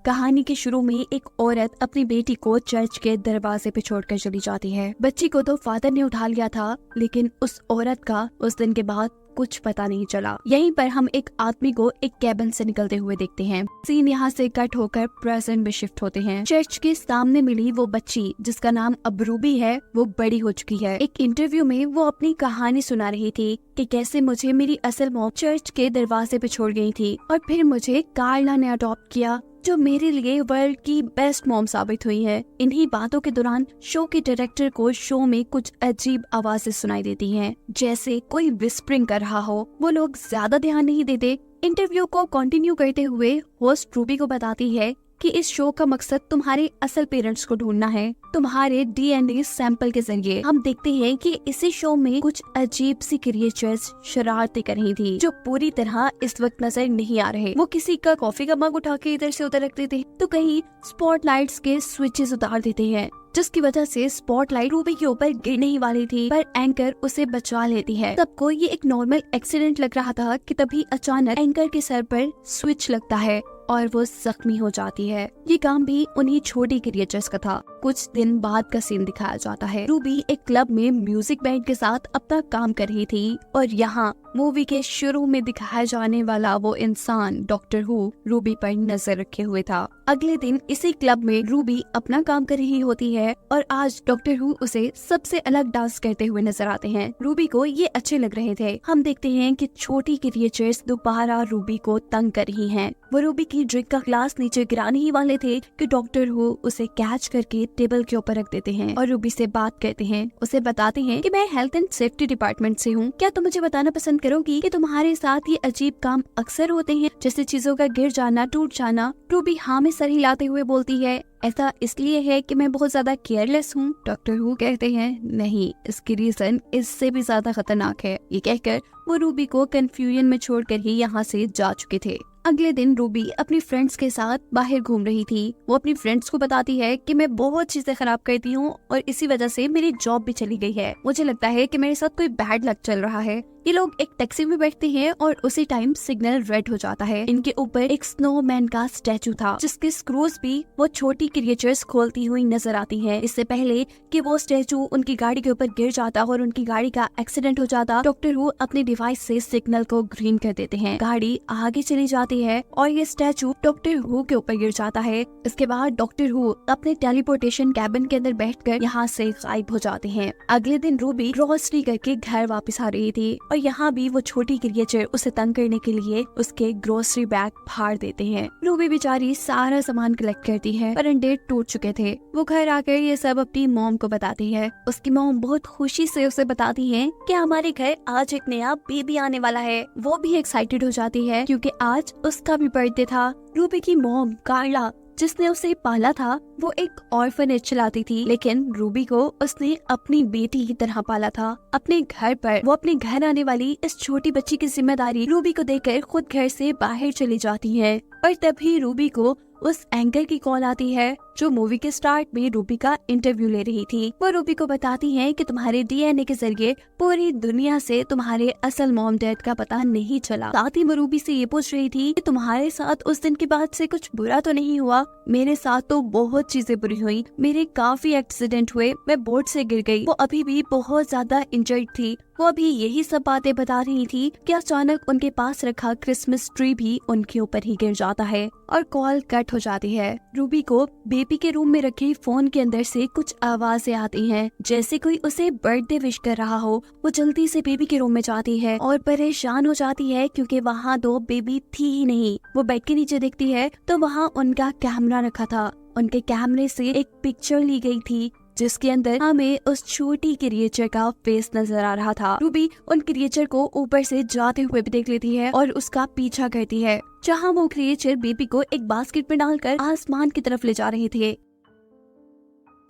कहानी के शुरू में एक औरत अपनी बेटी को चर्च के दरवाजे पे छोड़कर चली जाती है। बच्ची को तो फादर ने उठा लिया था, लेकिन उस औरत का उस दिन के बाद कुछ पता नहीं चला। यहीं पर हम एक आदमी को एक कैबिन से निकलते हुए देखते हैं। सीन यहाँ से कट होकर प्रेजेंट में शिफ्ट होते हैं। चर्च के सामने मिली वो बच्ची जिसका नाम अब रूबी है, वो बड़ी हो चुकी है। एक इंटरव्यू में वो अपनी कहानी सुना रही थी कि कैसे मुझे मेरी असल मॉम चर्च के दरवाजे पे छोड़ गई थी और फिर मुझे कार्ला ने अडॉप्ट किया, जो मेरे लिए वर्ल्ड की बेस्ट मॉम साबित हुई है। इन्हीं बातों के दौरान शो के डायरेक्टर को शो में कुछ अजीब आवाजें सुनाई देती हैं, जैसे कोई विस्परिंग कर रहा हो। वो लोग ज्यादा ध्यान नहीं देते। इंटरव्यू को कंटिन्यू करते हुए होस्ट रूबी को बताती है कि इस शो का मकसद तुम्हारे असल पेरेंट्स को ढूंढना है, तुम्हारे डीएनए सैंपल के जरिए। हम देखते हैं कि इसी शो में कुछ अजीब सी क्रिएचर्स शरारतें कर रही थी, जो पूरी तरह इस वक्त नजर नहीं आ रहे। वो किसी का कॉफी का मग उठा के इधर से उधर रख देते, तो कहीं स्पॉटलाइट्स के स्विचेस उतार देते हैं, जिसकी वजह से स्पॉटलाइट रूबी के ऊपर गिरने ही वाली थी, पर एंकर उसे बचा लेती है। सबको ये एक नॉर्मल एक्सीडेंट लग रहा था कि तभी अचानक एंकर के सर पर स्विच लगता है और वो जख्मी हो जाती है। ये काम भी उन्हीं छोटी क्रिएचर्स का था। कुछ दिन बाद का सीन दिखाया जाता है। रूबी एक क्लब में म्यूजिक बैंड के साथ अपना काम कर रही थी और यहाँ मूवी के शुरू में दिखाया जाने वाला वो इंसान डॉक्टर हु रूबी पर नजर रखे हुए था। अगले दिन इसी क्लब में रूबी अपना काम कर रही होती है और आज डॉक्टर हु उसे सबसे अलग डांस करते हुए नजर आते हैं। रूबी को ये अच्छे लग रहे थे। हम देखते हैं कि छोटी क्रिएचर्स दोबारा रूबी को तंग कर रही हैं। वो रूबी की ड्रिंक का ग्लास नीचे गिराने ही वाले थे कि डॉक्टर हु उसे कैच करके टेबल के ऊपर रख देते हैं और रूबी से बात करते हैं। उसे बताते हैं कि मैं हेल्थ एंड सेफ्टी डिपार्टमेंट से हूँ, क्या तुम मुझे बताना पसंद करोगी कि तुम्हारे साथ ये अजीब काम अक्सर होते हैं, जैसे चीजों का गिर जाना, टूट जाना। रूबी हाँ में सर हिलाते हुए बोलती है, ऐसा इसलिए है कि मैं बहुत ज्यादा केयरलेस हूँ। डॉक्टर हु कहते हैं नहीं, इसकी रीजन इससे भी ज्यादा खतरनाक है। ये कहकर वो रूबी को कंफ्यूजन में छोड़कर ही यहाँ से जा चुके थे। अगले दिन रूबी अपनी फ्रेंड्स के साथ बाहर घूम रही थी। वो अपनी फ्रेंड्स को बताती है कि मैं बहुत चीजें खराब करती हूँ और इसी वजह से मेरी जॉब भी चली गई है। मुझे लगता है कि मेरे साथ कोई बैड लक चल रहा है। ये लोग एक टैक्सी में बैठते हैं और उसी टाइम सिग्नल रेड हो जाता है। इनके ऊपर एक स्नोमैन का स्टैचू था, जिसके स्क्रूज भी वो छोटी क्रिएचर्स खोलती हुई नजर आती हैं। इससे पहले कि वो स्टैचू उनकी गाड़ी के ऊपर गिर जाता और उनकी गाड़ी का एक्सीडेंट हो जाता, डॉक्टर हु अपने डिवाइस से सिग्नल को ग्रीन कर देते हैं। गाड़ी आगे चली जाती है और ये स्टैचू डॉक्टर हु के ऊपर गिर जाता है। इसके बाद डॉक्टर हु अपने टेलीपोर्टेशन कैबिन के अंदर बैठकर यहाँ से गायब हो जाते हैं। अगले दिन रूबी ग्रोसरी करके घर वापस आ रही थी और यहाँ भी वो छोटी क्रिएचर उसे तंग करने के लिए उसके ग्रोसरी बैग फाड़ देते हैं। रूबी बेचारी सारा सामान कलेक्ट करती है, पर अंडे टूट चुके थे। वो घर आकर ये सब अपनी मॉम को बताती है। उसकी मॉम बहुत खुशी से उसे बताती है कि हमारे घर आज एक नया बेबी आने वाला है। वो भी एक्साइटेड हो जाती है क्योंकि आज उसका भी बर्थडे था। रूबी की मॉम कार्ला, जिसने उसे पाला था, वो एक ऑर्फनेज चलाती थी, लेकिन रूबी को उसने अपनी बेटी की तरह पाला था। अपने घर पर वो अपने घर आने वाली इस छोटी बच्ची की जिम्मेदारी रूबी को देकर खुद घर से बाहर चली जाती है। और तभी रूबी को उस एंकर की कॉल आती है, जो मूवी के स्टार्ट में रूबी का इंटरव्यू ले रही थी। वो रूबी को बताती है कि तुम्हारे डीएनए के जरिए पूरी दुनिया से तुम्हारे असल मॉम डैड का पता नहीं चला। साथ ही वो रूबी से ये पूछ रही थी कि तुम्हारे साथ उस दिन के बाद से कुछ बुरा तो नहीं हुआ। मेरे साथ तो बहुत चीजें बुरी हुई, मेरे काफी एक्सीडेंट हुए, मैं बोर्ड से गिर गई। वो अभी भी बहुत ज्यादा इंजर्ड थी। वो अभी यही सब बातें बता रही थी कि अचानक उनके पास रखा क्रिसमस ट्री भी उनके ऊपर ही गिर जाता है और कॉल कट हो जाती है। रूबी को बेबी के रूम में रखे फोन के अंदर से कुछ आवाजें आती हैं, जैसे कोई उसे बर्थडे विश कर रहा हो। वो जल्दी से बेबी के रूम में जाती है और परेशान हो जाती है क्योंकि वहाँ दो बेबी थी ही नहीं। वो बेड के नीचे देखती है तो वहाँ उनका कैमरा रखा था। उनके कैमरे से एक पिक्चर ली गई थी, जिसके अंदर हमें उस छोटी क्रिएचर का फेस नजर आ रहा था। रूबी उन क्रिएचर को ऊपर से जाते हुए भी देख लेती है और उसका पीछा करती है, जहाँ वो क्रिएचर बेबी को एक बास्केट में डालकर आसमान की तरफ ले जा रहे थे।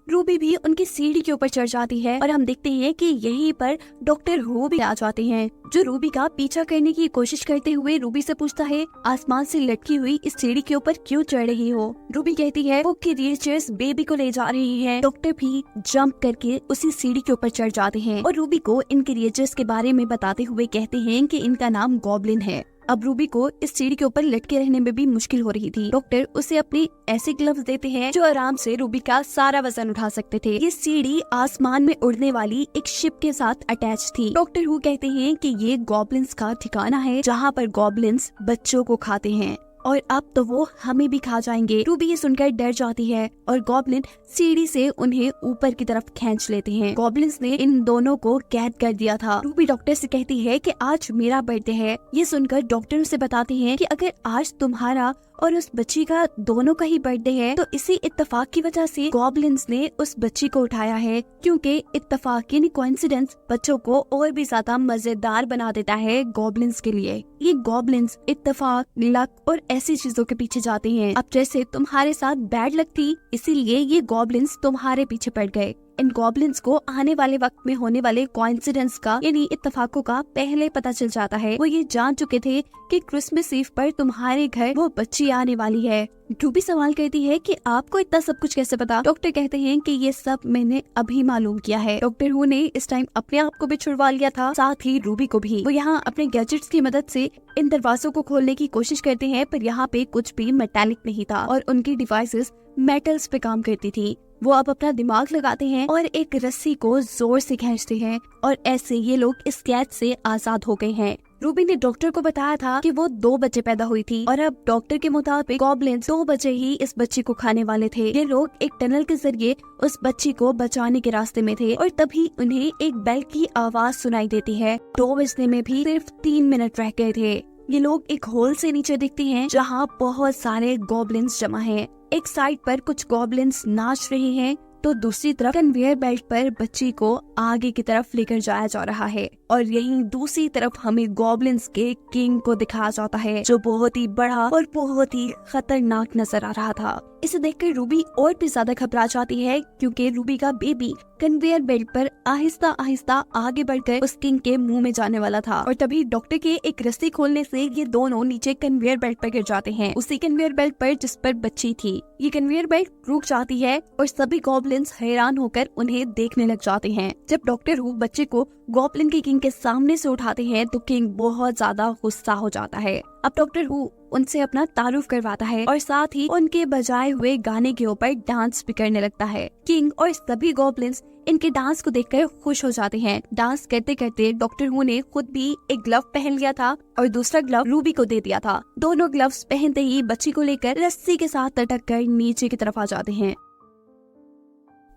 रूबी भी उनकी सीढ़ी के ऊपर चढ़ जाती है और हम देखते हैं कि यहीं पर डॉक्टर हु भी आ जाते हैं, जो रूबी का पीछा करने की कोशिश करते हुए रूबी से पूछता है, आसमान से लटकी हुई इस सीढ़ी के ऊपर क्यों चढ़ रही हो? रूबी कहती है वो क्रिएचर्स बेबी को ले जा रही है। डॉक्टर भी जंप करके उसी सीढ़ी के ऊपर चढ़ जाते हैं और रूबी को इन क्रिएचर्स के बारे में बताते हुए कहते हैं कि इनका नाम गॉब्लिन है। अब रूबी को इस सीढ़ी के ऊपर लटके रहने में भी मुश्किल हो रही थी। डॉक्टर उसे अपनी ऐसे ग्लव्स देते हैं जो आराम से रूबी का सारा वजन उठा सकते थे। ये सीढ़ी आसमान में उड़ने वाली एक शिप के साथ अटैच थी। डॉक्टर हु कहते हैं कि ये गॉब्लिन्स का ठिकाना है जहाँ पर गॉब्लिन्स बच्चों को खाते हैं और अब तो वो हमें भी खा जाएंगे। रूबी ये सुनकर डर जाती है और गॉब्लिन सीढ़ी से उन्हें ऊपर की तरफ खींच लेते हैं। गॉब्लिन्स ने इन दोनों को कैद कर दिया था। रूबी डॉक्टर से कहती है कि आज मेरा बर्थडे है। ये सुनकर डॉक्टर उसे बताते हैं कि अगर आज तुम्हारा और उस बच्ची का दोनों का ही बर्थडे है तो इसी इत्तेफाक की वजह से गॉब्लिन्स ने उस बच्ची को उठाया है, क्योंकि इत्तेफाक यानी कोइंसिडेंस बच्चों को और भी ज्यादा मजेदार बना देता है गॉब्लिन्स के लिए। ये गॉब्लिन्स इत्तेफाक, लक और ऐसी चीजों के पीछे जाते हैं। अब जैसे तुम्हारे साथ बैड लक थी, इसीलिए ये गॉब्लिन्स तुम्हारे पीछे पड़ गए। इन गॉब्लिन्स को आने वाले वक्त में होने वाले कोइंसिडेंस का यानी इत्तेफाकों का पहले पता चल जाता है। वो ये जान चुके थे कि क्रिसमस ईव पर तुम्हारे घर वो बच्ची आने वाली है। रूबी सवाल करती है कि आपको इतना सब कुछ कैसे पता? डॉक्टर कहते हैं कि ये सब मैंने अभी मालूम किया है। डॉक्टर हु ने इस टाइम अपने आप को भी छुड़वा लिया था, साथ ही रूबी को भी। वो यहाँ अपने गैजेट्स की मदद से इन दरवाजों को खोलने की कोशिश करते हैं, पर यहाँ पे कुछ भी मेटालिक नहीं था और उनकी डिवाइसेस मेटल्स पे काम करती थी। वो अब अपना दिमाग लगाते हैं और एक रस्सी को जोर से खींचते हैं और ऐसे ये लोग इस कैद से आजाद हो गए हैं। रूबी ने डॉक्टर को बताया था कि वो 2 बच्चे पैदा हुई थी और अब डॉक्टर के मुताबिक गॉब्लिन्स 2 बच्चे ही इस बच्ची को खाने वाले थे। ये लोग एक टनल के जरिए उस बच्ची को बचाने के रास्ते में थे और तभी उन्हें एक बेल की आवाज सुनाई देती है। 2 बजने में भी सिर्फ 3 मिनट रह गए थे। ये लोग एक होल से नीचे दिखते हैं जहाँ बहुत सारे गॉब्लिन्स जमा हैं। एक साइड पर कुछ गॉब्लिन्स नाच रहे हैं तो दूसरी तरफ कन्वेयर बेल्ट पर बच्ची को आगे की तरफ लेकर जाया जा रहा है और यहीं दूसरी तरफ हमें गॉब्लिन्स के किंग को दिखाया जाता है जो बहुत ही बड़ा और बहुत ही खतरनाक नजर आ रहा था। इसे देखकर रूबी और भी ज्यादा घबरा जाती है क्योंकि रूबी का बेबी कन्वेयर बेल्ट पर आहिस्ता आहिस्ता आगे बढ़कर उस किंग के मुंह में जाने वाला था और तभी डॉक्टर के एक रस्सी खोलने से ये दोनों नीचे कन्वेयर बेल्ट पर गिर जाते हैं, उसी कन्वेयर बेल्ट पर जिस पर बच्ची थी। ये कन्वेयर बेल्ट रुक जाती है और सभी गॉब्लिन्स हैरान होकर उन्हें देखने लग जाते हैं। जब डॉक्टर हु बच्चे को गॉब्लिन के किंग के सामने से उठाते हैं तो किंग बहुत ज्यादा गुस्सा हो जाता है। अब डॉक्टर हु उनसे अपना तारुफ करवाता है और साथ ही उनके बजाए हुए गाने के ऊपर डांस भी करने लगता है। किंग और सभी गॉब्लिन्स इनके डांस को देखकर खुश हो जाते हैं। डांस करते करते डॉक्टर हु ने खुद भी एक ग्लव पहन लिया था और दूसरा ग्लव रूबी को दे दिया था। दोनों ग्लव्स पहनते ही बच्ची को लेकर रस्सी के साथ लटक कर नीचे की तरफ आ जाते हैं।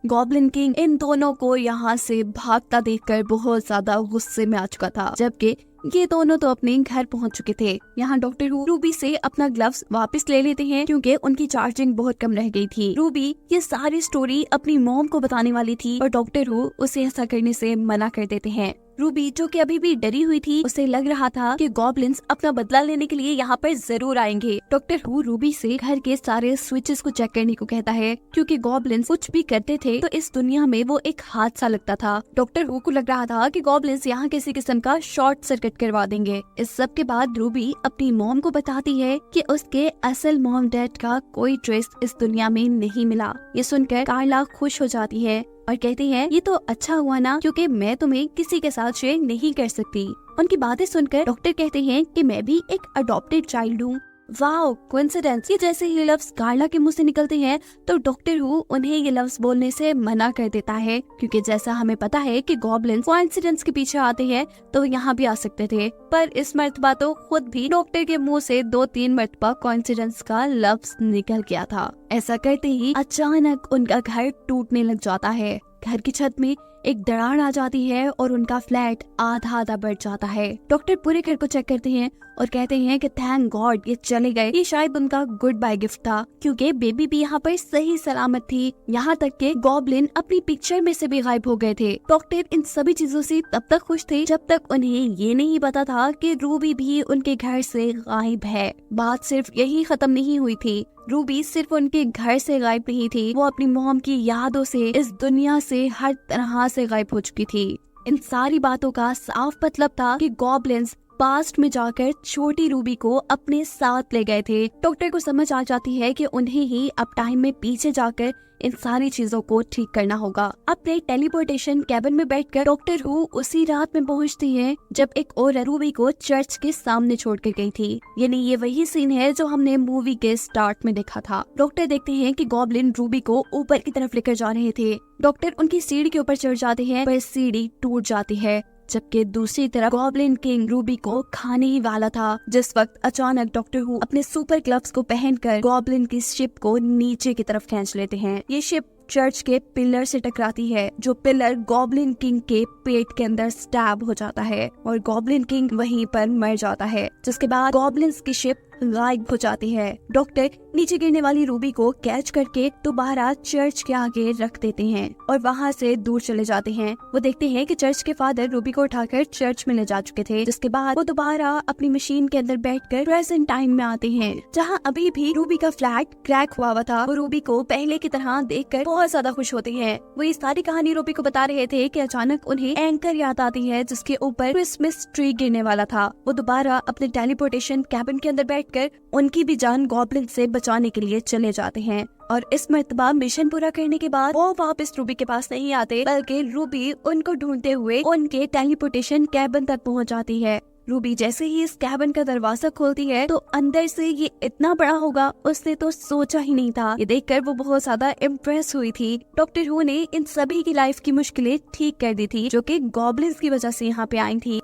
गॉब्लिन किंग इन दोनों को यहाँ से भागता देखकर बहुत ज्यादा गुस्से में आ चुका था, जबकि ये दोनों तो अपने घर पहुंच चुके थे। यहाँ डॉक्टर हु रूबी से अपना ग्लव्स वापस ले लेते हैं क्योंकि उनकी चार्जिंग बहुत कम रह गई थी। रूबी ये सारी स्टोरी अपनी मॉम को बताने वाली थी और डॉक्टर हु उसे ऐसा करने से मना कर देते हैं। रूबी जो कि अभी भी डरी हुई थी, उसे लग रहा था कि गॉब्लिन्स अपना बदला लेने के लिए यहाँ पर जरूर आएंगे। डॉक्टर हु रूबी से घर के सारे स्विचेस को चेक करने को कहता है क्योंकि गॉब्लिन्स कुछ भी करते थे तो इस दुनिया में वो एक हादसा लगता था। डॉक्टर हु को लग रहा था कि गॉब्लिन्स यहाँ किसी किस्म का शॉर्ट सर्किट करवा देंगे। इस सब के बाद रूबी अपनी मॉम को बताती है कि उसके असल मॉम डैड का कोई ट्रेस इस दुनिया में नहीं मिला। ये सुनकर कार्ला खुश हो जाती है और कहती है ये तो अच्छा हुआ ना, क्योंकि मैं तुम्हें किसी के साथ शेयर नहीं कर सकती। उनकी बातें सुनकर डॉक्टर कहते हैं कि मैं भी एक अडॉप्टेड चाइल्ड हूँ। Wow, coincidence. ये जैसे ये लफ्ज कार्ला के मुंह से निकलते हैं तो डॉक्टर हु उन्हें ये लफ्ज बोलने से मना कर देता है क्योंकि जैसा हमें पता है कि गॉब्लिन्स कोइंसिडेंस के पीछे आते हैं तो यहाँ भी आ सकते थे, पर इस मर्तबा तो खुद भी डॉक्टर के मुंह से 2-3 मर्तबा कोइंसिडेंस का लफ्ज निकल गया था। ऐसा करते ही अचानक उनका घर टूटने लग जाता है। घर की छत में एक दरार आ जाती है और उनका फ्लैट आधा आधा बढ़ जाता है। डॉक्टर पूरे घर को चेक करते हैं और कहते हैं कि थैंक गॉड ये चले गए। ये शायद उनका गुड बाय गिफ्ट था क्योंकि बेबी भी यहाँ पर सही सलामत थी। यहाँ तक के गॉब्लिन अपनी पिक्चर में से भी गायब हो गए थे। डॉक्टर इन सभी चीजों से तब तक खुश थे जब तक उन्हें ये नहीं पता था कि रूबी भी उनके घर से गायब है। बात सिर्फ यही खत्म नहीं हुई थी। रूबी सिर्फ उनके घर से गायब नहीं थी, वो अपनी मॉम की यादों से इस दुनिया से हर तरह से गायब हो चुकी थी। इन सारी बातों का साफ मतलब था कि गॉब्लिन्स पास्ट में जाकर छोटी रूबी को अपने साथ ले गए थे। डॉक्टर को समझ आ जाती है कि उन्हें ही अब टाइम में पीछे जाकर इन सारी चीजों को ठीक करना होगा। अपने टेलीपोर्टेशन कैबिन में बैठकर डॉक्टर हु उसी रात में पहुंचती है जब एक और रूबी को चर्च के सामने छोड़ कर गई थी। यानी ये वही सीन है जो हमने मूवी के स्टार्ट में देखा था। डॉक्टर देखते हैं कि गॉब्लिन रूबी को ऊपर की तरफ लेकर जा रहे थे। डॉक्टर उनकी सीढ़ी के ऊपर चढ़ जाते हैं पर सीढ़ी टूट जाती है, जबकि दूसरी तरफ गॉब्लिन किंग रूबी को खाने ही वाला था। जिस वक्त अचानक डॉक्टर हु अपने सुपर ग्लव्स को पहनकर गॉब्लिन की शिप को नीचे की तरफ खींच लेते हैं। ये शिप चर्च के पिलर से टकराती है, जो पिलर गॉब्लिन किंग के पेट के अंदर स्टैब हो जाता है और गॉब्लिन किंग वहीं पर मर जाता है, जिसके बाद गॉब्लिन्स की शिप गायब हो जाती है। डॉक्टर नीचे गिरने वाली रूबी को कैच करके दोबारा चर्च के आगे रख देते हैं और वहाँ से दूर चले जाते हैं। वो देखते हैं कि चर्च के फादर रूबी को उठाकर चर्च में ले जा चुके थे, जिसके बाद वो दोबारा अपनी मशीन के अंदर बैठकर प्रेजेंट टाइम में आते हैं, जहाँ अभी भी रूबी का फ्लैट क्रैक हुआ था। वो रूबी को पहले की तरह देखकर बहुत ज्यादा खुश होते हैं। वो ये सारी कहानी रूबी को बता रहे थे कि अचानक उन्हें एंकर याद आती है जिसके ऊपर क्रिसमस ट्री गिरने वाला था। वो दोबारा अपने टेलीपोर्टेशन कैबिन के अंदर बैठकर उनकी भी जान गॉब्लिन से बचाने के लिए चले जाते हैं और इस मर्तबा मिशन पूरा करने के बाद वो वापस रूबी के पास नहीं आते, बल्कि रूबी उनको ढूंढते हुए उनके टेलीपोर्टेशन कैबिन तक पहुंच जाती है। रूबी जैसे ही इस कैबिन का दरवाजा खोलती है तो अंदर से ये इतना बड़ा होगा उसने तो सोचा ही नहीं था। ये देखकर वो बहुत ज्यादा इम्प्रेस हुई थी। डॉक्टर हु ने इन सभी की लाइफ की मुश्किलें ठीक कर दी थी, जो कि गॉब्लिन्स की वजह से यहाँ पे आई थी।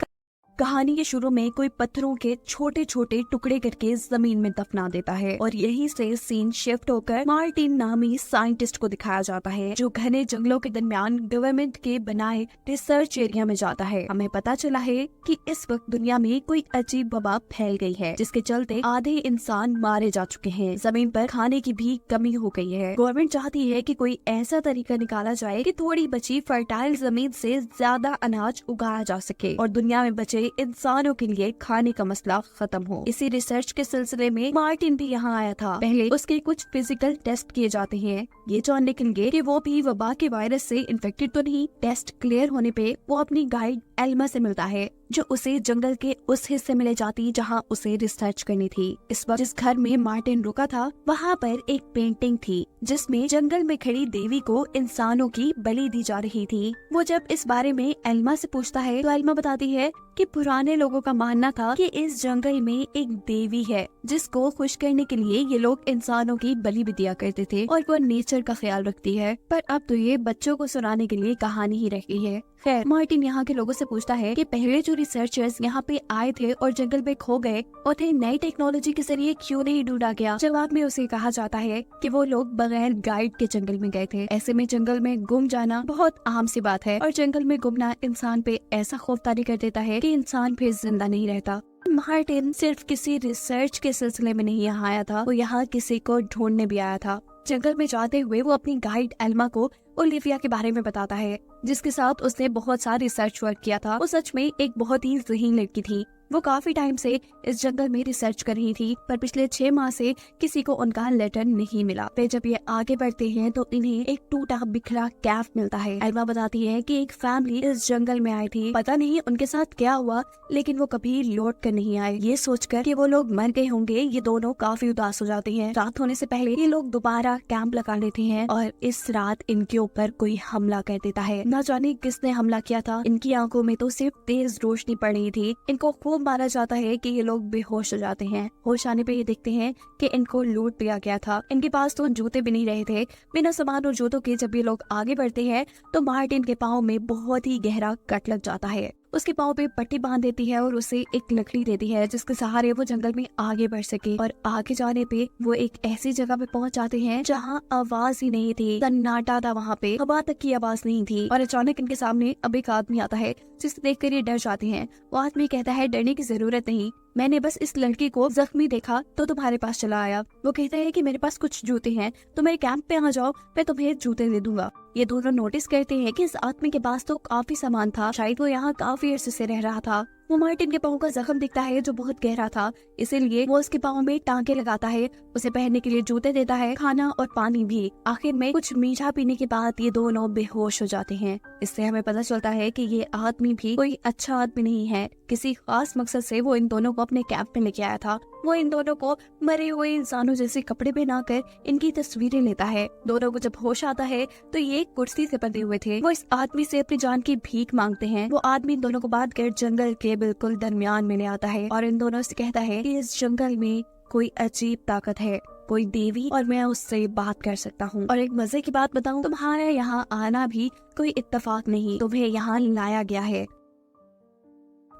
कहानी के शुरू में कोई पत्थरों के छोटे छोटे टुकड़े करके जमीन में दफना देता है और यहीं से सीन शिफ्ट होकर मार्टिन नामी साइंटिस्ट को दिखाया जाता है, जो घने जंगलों के दरमियान गवर्नमेंट के बनाए रिसर्च एरिया में जाता है। हमें पता चला है कि इस वक्त दुनिया में कोई अजीब वबा फैल गई है, जिसके चलते आधे इंसान मारे जा चुके हैं। जमीन पर खाने की भी कमी हो गई है। गवर्नमेंट चाहती है कि कोई ऐसा तरीका निकाला जाए कि थोड़ी बची फर्टाइल जमीन से ज्यादा अनाज उगाया जा सके और दुनिया में बचे इंसानों के लिए खाने का मसला खत्म हो। इसी रिसर्च के सिलसिले में मार्टिन भी यहाँ आया था। पहले उसके कुछ फिजिकल टेस्ट किए जाते हैं, ये जानने के लिए कि वो भी वबा के वायरस से इन्फेक्टेड तो नहीं। टेस्ट क्लियर होने पे वो अपनी गाइड एल्मा से मिलता है, जो उसे जंगल के उस हिस्से में ले जाती जहाँ उसे रिसर्च करनी थी। इस वक्त जिस घर में मार्टिन रुका था वहाँ पर एक पेंटिंग थी जिसमें जंगल में खड़ी देवी को इंसानों की बलि दी जा रही थी। वो जब इस बारे में एल्मा से पूछता है तो एल्मा बताती है कि पुराने लोगों का मानना था कि इस जंगल में एक देवी है जिसको खुश करने के लिए ये लोग इंसानों की बलि भी दिया करते थे और वो नेचर का ख्याल रखती है। पर अब तो ये बच्चों को सुनाने के लिए कहानी ही रह गई है। खैर, मार्टिन यहाँ के लोगों से पूछता है कि पहले जो रिसर्चर्स यहाँ पे आए थे और जंगल में खो गए, उन्हें नई टेक्नोलॉजी के जरिए क्यों नहीं ढूंढा गया। जवाब में उसे कहा जाता है कि वो लोग बगैर गाइड के जंगल में गए थे। ऐसे में जंगल में गुम जाना बहुत आम सी बात है और जंगल में गुमना इंसान पे ऐसा खौफतानी कर देता है कि इंसान फिर जिंदा नहीं रहता। मार्टिन सिर्फ किसी रिसर्च के सिलसिले में नहीं यहाँ आया था, वो यहाँ किसी को ढूंढने भी आया था। जंगल में जाते हुए वो अपनी गाइड एल्मा को ओलिविया के बारे में बताता है, जिसके साथ उसने बहुत सारा रिसर्च वर्क किया था। वो सच में एक बहुत ही ज़हीन लड़की थी। वो काफी टाइम से इस जंगल में रिसर्च कर रही थी, पर पिछले 6 माह से किसी को उनका लेटर नहीं मिला। फिर जब ये आगे बढ़ते हैं तो इन्हें एक टूटा बिखरा कैफ मिलता है। एल्मा बताती है कि एक फैमिली इस जंगल में आई थी, पता नहीं उनके साथ क्या हुआ, लेकिन वो कभी लौट कर नहीं आए। ये सोचकर कि वो लोग मर गए होंगे, ये दोनों काफी उदास हो जाते हैं। रात होने से पहले ये लोग दोबारा कैंप लगा लेते हैं और इस रात इनके ऊपर कोई हमला कर देता है। न जाने किसने हमला किया था। इनकी आंखों में तो सिर्फ तेज रोशनी पड़ रही थी। इनको खूब माना जाता है कि ये लोग बेहोश हो जाते हैं। होश आने पे ये देखते हैं कि इनको लूट लिया गया था। इनके पास तो जूते भी नहीं रहे थे। बिना सामान और जूतों के जब ये लोग आगे बढ़ते हैं तो मार्टिन के पाँव में बहुत ही गहरा कट लग जाता है। उसके पाँव पे पट्टी बांध देती है और उसे एक लकड़ी देती है जिसके सहारे वो जंगल में आगे बढ़ सके। और आगे जाने पे वो एक ऐसी जगह पे पहुंच जाते हैं जहां आवाज ही नहीं थी, सन्नाटा था वहाँ पे, हवा तक की आवाज नहीं थी। और अचानक इनके सामने अब एक आदमी आता है जिसे देखकर ये डर जाते हैं। वो आदमी कहता है डरने की जरूरत नहीं, मैंने बस इस लड़की को जख्मी देखा तो तुम्हारे पास चला आया। वो कहता है कि मेरे पास कुछ जूते हैं, तो मेरे कैंप पे आ जाओ, मैं तुम्हें जूते दे दूंगा। ये दोनों नोटिस करते हैं कि इस आदमी के पास तो काफी सामान था, शायद वो यहाँ काफी अरसे से रह रहा था। वो मार्टिन के पाँव का जख्म दिखता है जो बहुत गहरा था, इसीलिए वो उसके पाँव में टांके लगाता है, उसे पहनने के लिए जूते देता है, खाना और पानी भी। आखिर में कुछ मीठा पीने के बाद ये दोनों बेहोश हो जाते हैं। इससे हमें पता चलता है कि ये आदमी भी कोई अच्छा आदमी नहीं है। किसी खास मकसद से वो इन दोनों को अपने कैंप में लेके आया था। वो इन दोनों को मरे हुए इंसानों जैसे कपड़े पहनाकर इनकी तस्वीरें लेता है। दोनों को जब होश आता है तो ये एक कुर्सी से बंधे हुए थे। वो इस आदमी से अपनी जान की भीख मांगते हैं। वो आदमी इन दोनों को बांध कर जंगल के बिल्कुल दरमियान में ले आता है और इन दोनों से कहता है कि इस जंगल में कोई अजीब ताकत है, कोई देवी, और मैं उससे बात कर सकता हूँ। और एक मजे की बात बताऊँ, तुम्हारा यहाँ आना भी कोई इत्तेफाक नहीं, तुम्हें यहाँ लाया गया है।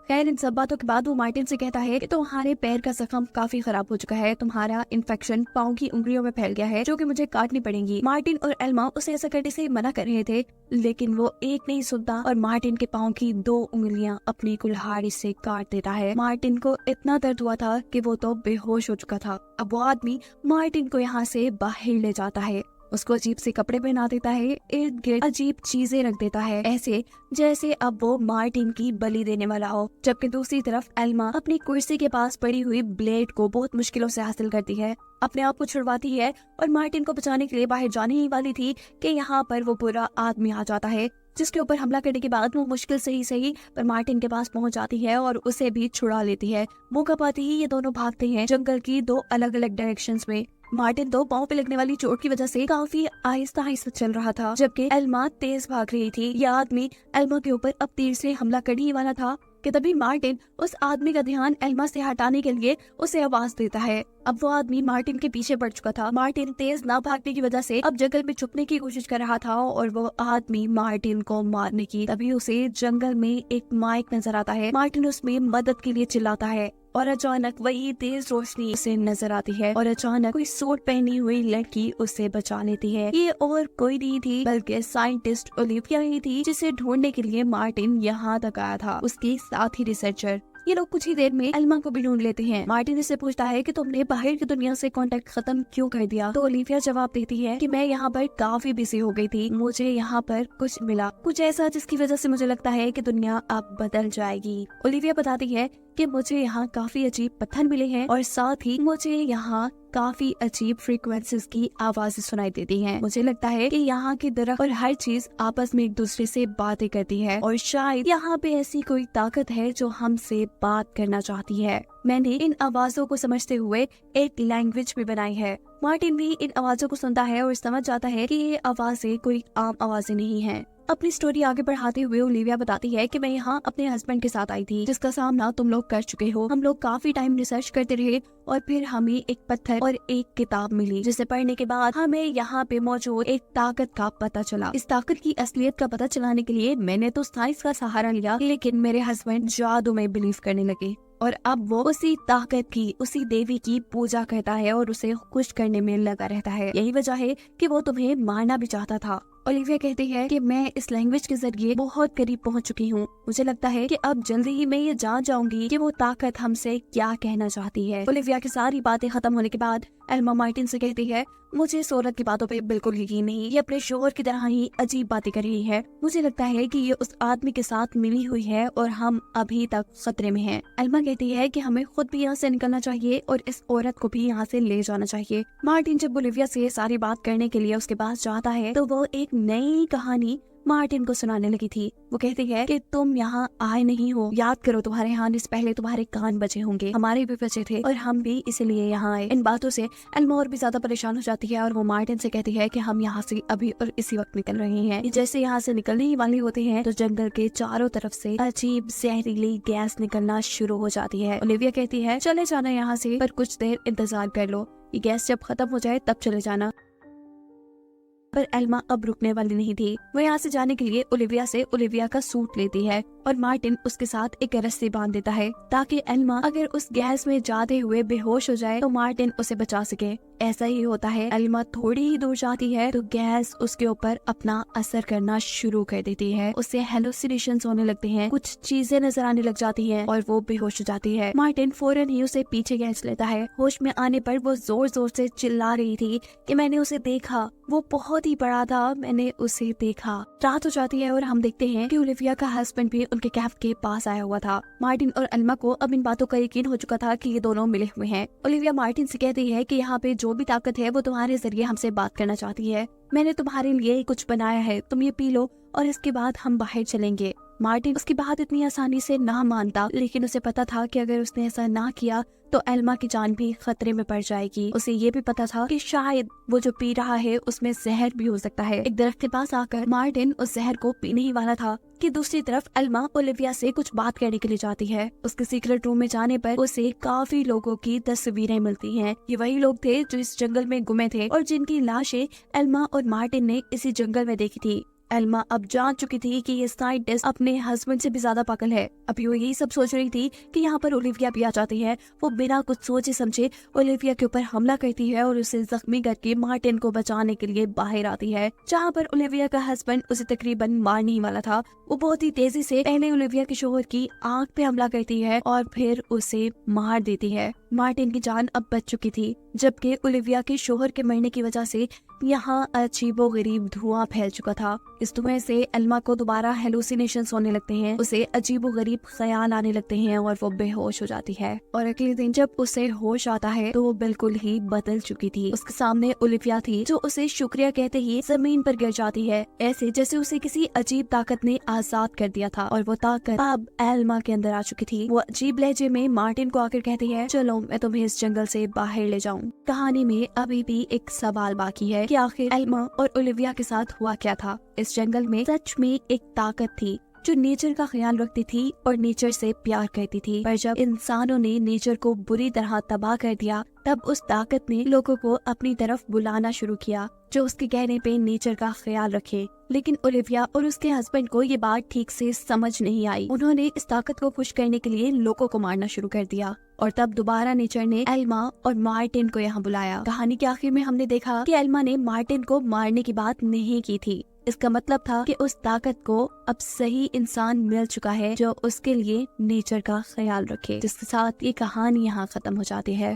खैर, इन सब बातों के बाद वो मार्टिन से कहता है कि तुम्हारे पैर का जख्म काफी खराब हो चुका है, तुम्हारा इन्फेक्शन पाँव की उंगलियों में फैल गया है जो कि मुझे काटनी पड़ेंगी। मार्टिन और एल्मा उसे ऐसा करने से मना कर रहे थे, लेकिन वो एक नहीं सुनता और मार्टिन के पाँव की 2 उंगलियां अपनी कुल्हाड़ी से काट देता है। मार्टिन को इतना दर्द हुआ था कि वो तो बेहोश हो चुका था। अब वो आदमी मार्टिन को यहाँ से बाहर ले जाता है, उसको अजीब से कपड़े पहना देता है, इर्द गिर्द अजीब चीजें रख देता है, ऐसे जैसे अब वो मार्टिन की बलि देने वाला हो। जबकि दूसरी तरफ एल्मा अपनी कुर्सी के पास पड़ी हुई ब्लेड को बहुत मुश्किलों से हासिल करती है, अपने आप को छुड़वाती है और मार्टिन को बचाने के लिए बाहर जाने ही वाली थी कि यहाँ पर वो बुरा आदमी आ जाता है, जिसके ऊपर हमला करने के बाद वो मुश्किल से ही सही पर मार्टिन के पास पहुंच जाती है और उसे भी छुड़ा लेती है। मौका पाते ही ये दोनों भागते हैं जंगल की 2 अलग अलग डायरेक्शंस में। मार्टिन तो पाँव पे लगने वाली चोट की वजह से काफी आहिस्ता आहिस्ता चल रहा था, जबकि एल्मा तेज भाग रही थी। यह आदमी एल्मा के ऊपर अब तीर से हमला करने ही वाला था कि तभी मार्टिन उस आदमी का ध्यान एल्मा से हटाने के लिए उसे आवाज देता है। अब वो आदमी मार्टिन के पीछे पड़ चुका था। मार्टिन तेज ना भागने की वजह से अब जंगल में छुपने की कोशिश कर रहा था और वो आदमी मार्टिन को मारने की। तभी उसे जंगल में एक माइक नजर आता है। मार्टिन उसमें मदद के लिए चिल्लाता है और अचानक वही तेज रोशनी उसे नजर आती है और अचानक कोई सूट पहनी हुई लड़की उसे बचा लेती है। ये और कोई नहीं थी बल्कि साइंटिस्ट ओलिविया ही थी, जिसे ढूंढने के लिए मार्टिन यहाँ तक आया था, उसके साथ ही रिसर्चर। ये लोग कुछ ही देर में एल्मा को भी ढूंढ लेते हैं। मार्टिन इससे पूछता है कि तुमने बाहर की दुनिया से कांटेक्ट खत्म क्यों कर दिया? तो ओलिविया जवाब देती है कि मैं यहाँ पर काफी बिजी हो गई थी, मुझे यहाँ पर कुछ मिला, कुछ ऐसा जिसकी वजह से मुझे लगता है कि दुनिया अब बदल जाएगी। ओलिविया बताती है कि मुझे यहाँ काफी अजीब पत्थर मिले हैं और साथ ही मुझे यहाँ काफी अजीब फ्रीक्वेंसीज की आवाजें सुनाई देती हैं। मुझे लगता है कि यहाँ की दरख्त और हर चीज आपस में एक दूसरे से बातें करती है और शायद यहाँ पे ऐसी कोई ताकत है जो हमसे बात करना चाहती है। मैंने इन आवाजों को समझते हुए एक लैंग्वेज भी बनाई है। मार्टिन भी इन आवाजों को सुनता है और समझ जाता है कि ये आवाजें कोई आम आवाजें नहीं हैं। अपनी स्टोरी आगे बढ़ाते हुए ओलिविया बताती है कि मैं यहाँ अपने हस्बैंड के साथ आई थी, जिसका सामना तुम लोग कर चुके हो। हम लोग काफी टाइम रिसर्च करते रहे और फिर हमें एक पत्थर और एक किताब मिली, जिसे पढ़ने के बाद हमें यहाँ पे मौजूद एक ताकत का पता चला। इस ताकत की असलियत का पता चलाने के लिए मैंने तो साइंस का सहारा लिया, लेकिन मेरे हस्बैंड जादू में बिलीव करने लगे और अब वो उसी ताकत की, उसी देवी की पूजा करता है और उसे खुश करने में लगा रहता है। यही वजह है कि वो तुम्हें मारना भी चाहता था। ओलिविया कहती है कि मैं इस लैंग्वेज के जरिए बहुत करीब पहुंच चुकी हूँ। मुझे लगता है कि अब जल्दी ही मैं ये जान जाऊंगी कि वो ताकत हमसे क्या कहना चाहती है। ओलिविया की सारी बातें खत्म होने के बाद एल्मा मार्टिन से कहती है, मुझे इस औरत की बातों पे बिल्कुल यकीन नहीं, ये अपने शोहर की तरह ही अजीब बातें कर रही है। मुझे लगता है कि ये उस आदमी के साथ मिली हुई है और हम अभी तक खतरे में हैं। एल्मा कहती है कि हमें खुद भी यहाँ से निकलना चाहिए और इस औरत को भी यहाँ से ले जाना चाहिए। मार्टिन जब ओलिविया से सारी बात करने के लिए उसके पास जाता है तो वो एक नई कहानी मार्टिन को सुनाने लगी थी। वो कहती है कि तुम यहाँ आए नहीं हो, याद करो तुम्हारे आने से पहले तुम्हारे कान बचे होंगे, हमारे भी बचे थे और हम भी इसीलिए यहाँ आए। इन बातों से एल्मा और भी ज्यादा परेशान हो जाती है और वो मार्टिन से कहती है कि हम यहाँ से अभी और इसी वक्त निकल रहे हैं। जैसे यहाँ से निकलने ही वाले होते हैं तो जंगल के चारों तरफ से अजीब जहरीली गैस निकलना शुरू हो जाती है। ओलिविया कहती है, चले जाना यहाँ से, पर कुछ देर इंतजार कर लो, ये गैस जब खत्म हो जाए तब चले जाना। पर एल्मा अब रुकने वाली नहीं थी। वो यहाँ से जाने के लिए ओलिविया का सूट लेती है और मार्टिन उसके साथ एक रस्सी बांध देता है ताकि एल्मा अगर उस गैस में जाते हुए बेहोश हो जाए तो मार्टिन उसे बचा सके। ऐसा ही होता है। एल्मा थोड़ी ही दूर जाती है तो गैस उसके ऊपर अपना असर करना शुरू कर देती है। उसे हेलुसिनेशंस होने लगते हैं, कुछ चीजें नजर आने लग जाती हैं और वो बेहोश हो जाती है। मार्टिन फौरन ही उसे पीछे खींच लेता है। होश में आने पर वो जोर जोर से चिल्ला रही थी कि मैंने उसे देखा, वो बहुत ही बड़ा था, मैंने उसे देखा। रात हो जाती है और हम देखते हैं कि ओलिविया का हस्बैंड भी उनके कैफ के पास आया हुआ था। मार्टिन और एल्मा को अब इन बातों का यकीन हो चुका था कि ये दोनों मिले हुए हैं। ओलिविया मार्टिन से कहती है कि यहाँ पे जो भी ताकत है वो तुम्हारे जरिए हमसे बात करना चाहती है। मैंने तुम्हारे लिए कुछ बनाया है, तुम ये पी लो और इसके बाद हम बाहर चलेंगे। मार्टिन उसकी बात इतनी आसानी से ना मानता, लेकिन उसे पता था कि अगर उसने ऐसा ना किया तो एल्मा की जान भी खतरे में पड़ जाएगी। उसे ये भी पता था कि शायद वो जो पी रहा है उसमें जहर भी हो सकता है। एक दरख्त के पास आकर मार्टिन उस जहर को पीने ही वाला था कि दूसरी तरफ एल्मा ओलिविया से कुछ बात करने के लिए जाती है। उसके सीक्रेट रूम में जाने पर उसे काफी लोगों की तस्वीरें मिलती हैं। ये वही लोग थे जो इस जंगल में गुमे थे और जिनकी लाशें एल्मा और मार्टिन ने इसी जंगल में देखी थी। एल्मा अब जान चुकी थी कि ये साइंटिस्ट अपने हस्बैंड से भी ज्यादा पागल है। अभी वो यही सब सोच रही थी कि यहाँ पर ओलिविया भी आ जाती है। वो बिना कुछ सोचे समझे ओलिविया के ऊपर हमला करती है और उसे जख्मी करके मार्टिन को बचाने के लिए बाहर आती है, जहाँ पर ओलिविया का हस्बैंड उसे तकरीबन मारने ही वाला था। वो बहुत ही तेजी से पहले ओलिविया के शोहर की आंख पे हमला करती है और फिर उसे मार देती है। मार्टिन की जान अब बच चुकी थी, जबकि ओलिविया के शोहर के मरने की वजह से यहाँ अजीबोगरीब धुआं फैल चुका था। इस धुएं से एल्मा को दोबारा हेलुसिनेशंस होने लगते हैं, उसे अजीबोगरीब ख्याल आने लगते हैं और वो बेहोश हो जाती है। और अगले दिन जब उसे होश आता है तो वो बिल्कुल ही बदल चुकी थी। उसके सामने ओलिविया थी जो उसे शुक्रिया कहते ही जमीन पर गिर जाती है, ऐसे जैसे उसे किसी अजीब ताकत ने आजाद कर दिया था और वो ताकत अब एल्मा के अंदर आ चुकी थी। वो अजीब लहजे में मार्टिन को आकर कहती है, चलो मैं तुम्हें इस जंगल से बाहर ले जाऊं। कहानी में अभी भी एक सवाल बाकी है कि आखिर एल्मा और ओलिविया के साथ हुआ क्या था। इस जंगल में सच में एक ताकत थी जो नेचर का ख्याल रखती थी और नेचर से प्यार करती थी, पर जब इंसानों ने नेचर को बुरी तरह तबाह कर दिया तब उस ताकत ने लोगों को अपनी तरफ बुलाना शुरू किया जो उसके कहने पे नेचर का ख्याल रखे। लेकिन ओलिविया और उसके हस्बैंड को ये बात ठीक से समझ नहीं आई। उन्होंने इस ताकत को खुश करने के लिए लोगों को मारना शुरू कर दिया और तब दोबारा नेचर ने एल्मा और मार्टिन को यहाँ बुलाया। कहानी के आखिर में हमने देखा कि एल्मा ने मार्टिन को मारने की बात नहीं की थी। इसका मतलब था कि उस ताकत को अब सही इंसान मिल चुका है जो उसके लिए नेचर का ख्याल रखे। जिसके साथ ये कहानी यहाँ खत्म हो जाती है।